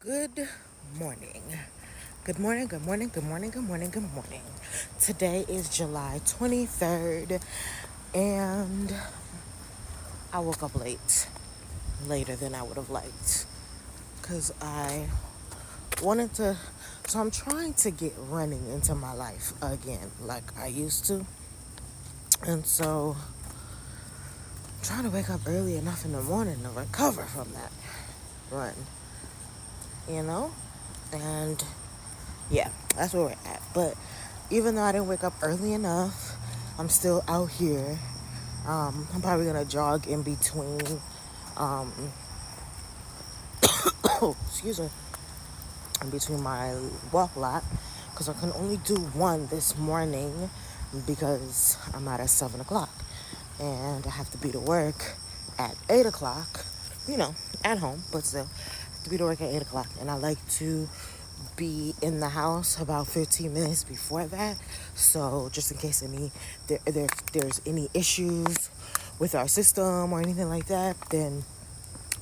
Good morning. Good morning, good morning, good morning, good morning, good morning. Today is July 23rd, and I woke up late, later than I would have liked, because I wanted to. So I'm trying to get running into my life again, like I used to. And so I'm trying to wake up early enough in the morning to recover from that run, you know? And yeah, that's where we're at. But even though I didn't wake up early enough, I'm still out here. I'm probably gonna jog in between. Um, excuse me, in between my walk lot, because I can only do one this morning because I'm out at 7 o'clock, and I have to be to work at 8 o'clock. You know, at home, but still, I have to be to work at 8 o'clock, and I like to be in the house about 15 minutes before that. So just in case there's any issues with our system or anything like that, then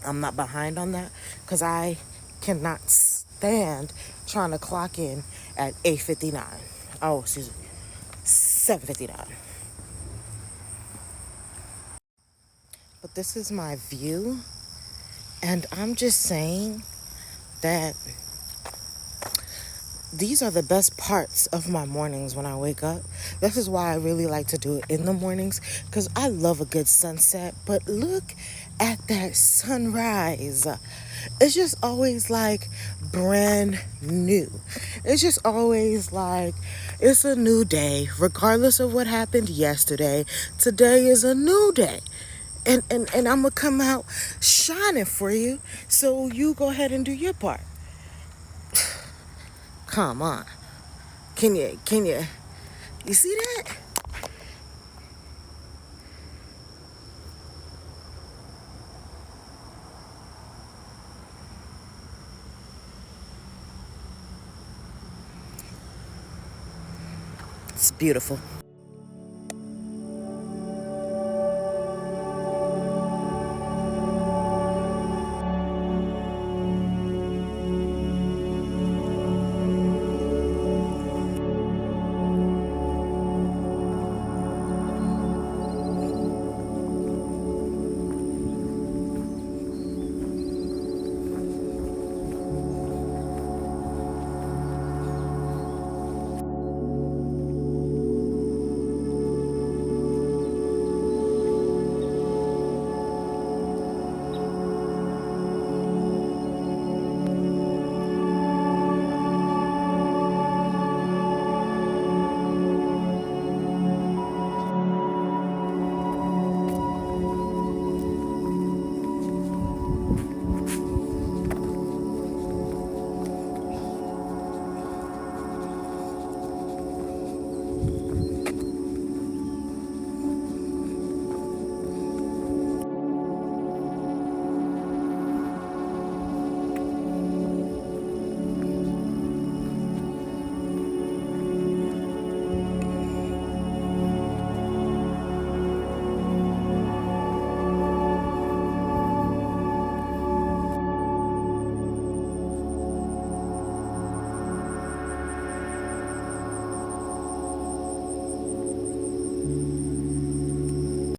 I'm not behind on that, because I cannot stand trying to clock in at 8:59. Oh, excuse me, 7:59. But this is my view, and I'm just saying that these are the best parts of my mornings when I wake up. This is why I really like to do it in the mornings, because I love a good sunset. But look at that sunrise. It's just always like brand new. It's just always like it's a new day, regardless of what happened yesterday. Today is a new day. And I'm going to come out shining for you. So you go ahead and do your part. Come on. You see that? It's beautiful.